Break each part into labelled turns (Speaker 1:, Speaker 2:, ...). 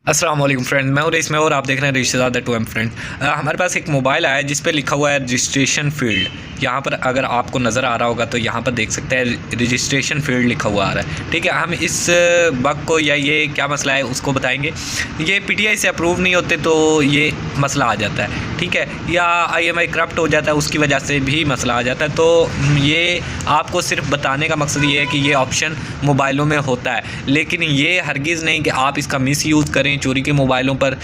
Speaker 1: अस्सलाम वालेकुम फ्रेंड, मैं हूँ इसमें और आप देख रहे हैं rais shizada 2M फ्रेंड। हमारे पास एक मोबाइल आया है जिस पे लिखा हुआ है रजिस्ट्रेशन फील्ड। यहाँ पर अगर आपको नज़र आ रहा होगा तो यहाँ पर देख सकते हैं रजिस्ट्रेशन फील्ड लिखा हुआ आ रहा है। ठीक है, हम इस बग को या ये क्या मसला है उसको बताएंगे। ये PTI से अप्रूव नहीं होते तो ये मसला आ जाता है। ठीक है, या IMI करप्ट हो जाता है, उसकी वजह से भी मसला आ जाता है। तो ये आपको सिर्फ बताने का मकसद ये है कि ये ऑप्शन मोबाइलों में होता है, लेकिन ये हरगिज़ नहीं कि आप इसका मिस यूज़ करें, चोरी के मोबाइलों पर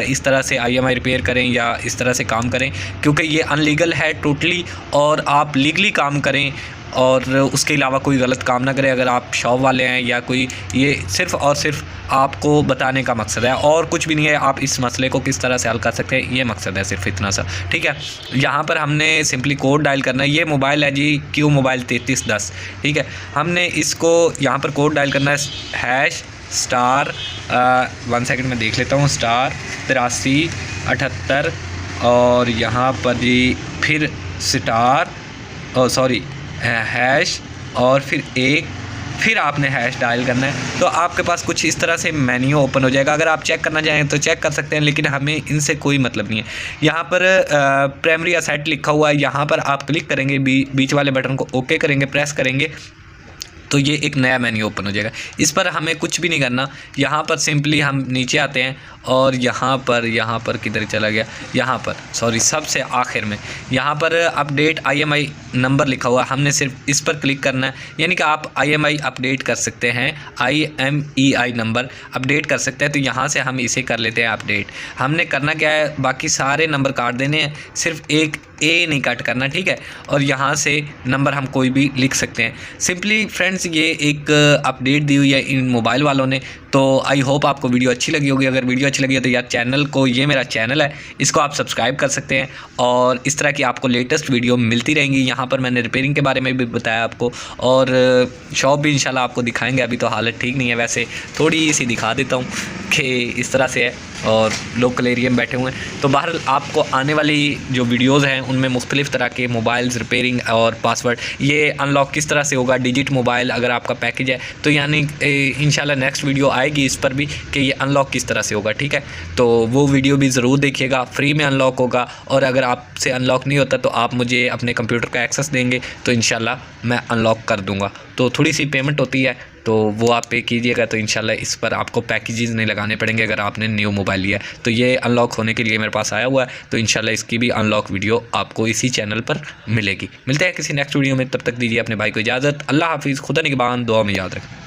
Speaker 1: इस तरह से IMI रिपेयर करें या इस तरह से काम करें, क्योंकि ये अनलीगल है टोटली। और आप लीगली काम करें और उसके अलावा कोई गलत काम ना करें। अगर आप शॉप वाले हैं या कोई, ये सिर्फ़ और सिर्फ आपको बताने का मकसद है और कुछ भी नहीं है। आप इस मसले को किस तरह से हल कर सकते हैं, ये मकसद है, सिर्फ इतना सा। ठीक है, यहाँ पर हमने सिंपली कोड डायल करना है। ये मोबाइल है जी QMobile 3310। ठीक है, हमने इसको यहाँ पर कोड डायल करना है #, 1 सेकंड में देख लेता हूँ, *8378 और यहाँ पर जी फिर हैश और फिर आपने हैश डायल करना है। तो आपके पास कुछ इस तरह से मेन्यू ओपन हो जाएगा। अगर आप चेक करना चाहें तो चेक कर सकते हैं, लेकिन हमें इनसे कोई मतलब नहीं है। यहाँ पर प्राइमरी असेट लिखा हुआ है, यहाँ पर आप क्लिक करेंगे, बीच वाले बटन को ओके करेंगे, प्रेस करेंगे तो ये एक नया मेन्यू ओपन हो जाएगा। इस पर हमें कुछ भी नहीं करना। यहाँ पर सिंपली हम नीचे आते हैं और यहाँ पर किधर चला गया, यहाँ पर सबसे आखिर में यहाँ पर अपडेट IMI नंबर लिखा हुआ है। हमने सिर्फ इस पर क्लिक करना है, यानी कि आप IMI अपडेट कर सकते हैं, IMEI नंबर अपडेट कर सकते हैं। तो यहाँ से हम इसे कर लेते हैं अपडेट। हमने करना क्या है, बाकी सारे नंबर काट देने हैं, सिर्फ एक A नहीं कट करना। ठीक है, और यहाँ से नंबर हम कोई भी लिख सकते हैं। सिंपली फ्रेंड्स, ये एक अपडेट दी हुई है इन मोबाइल वालों ने। तो आई होप आपको वीडियो अच्छी लगी होगी। अगर वीडियो अच्छी लगी है तो यार चैनल को, ये मेरा चैनल है, इसको आप सब्सक्राइब कर सकते हैं और इस तरह की आपको लेटेस्ट वीडियो मिलती रहेंगी। यहाँ पर मैंने रिपेयरिंग के बारे में भी बताया आपको, और शॉप भी इंशाल्लाह आपको दिखाएंगे। अभी तो हालत ठीक नहीं है, वैसे थोड़ी सी दिखा देता हूँ कि इस तरह से है और लोकल एरिया में बैठे हुए हैं। तो बहरहाल आपको आने वाली जो वीडियोज़ हैं उनमें मुख्तलिफ़ तरह के मोबाइल्स रिपेयरिंग और पासवर्ड, ये अनलॉक किस तरह से होगा, डिजिट मोबाइल अगर आपका पैकेज है तो यानी इंशाल्लाह नेक्स्ट वीडियो आएगी इस पर भी कि ये अनलॉक किस तरह से होगा। ठीक है, तो वो वीडियो भी ज़रूर देखिएगा, फ्री में अनलॉक होगा। और अगर आपसे अनलॉक नहीं होता तो आप मुझे अपने कंप्यूटर का एक्सेस देंगे तो इंशाल्लाह मैं अनलॉक कर दूँगा। तो थोड़ी सी पेमेंट होती है तो वो आप पे कीजिएगा, तो इंशाल्लाह इस पर आपको पैकेजेस नहीं लगाने पड़ेंगे अगर आपने न्यू मोबाइल लिया है। तो ये अनलॉक होने के लिए मेरे पास आया हुआ है, तो इंशाल्लाह इसकी भी अनलॉक वीडियो आपको इसी चैनल पर मिलेगी। मिलते हैं किसी नेक्स्ट वीडियो में, तब तक दीजिए अपने भाई को इजाज़त। अल्लाह हाफिज़, खुदा निगहबान, दुआ में याद रखें।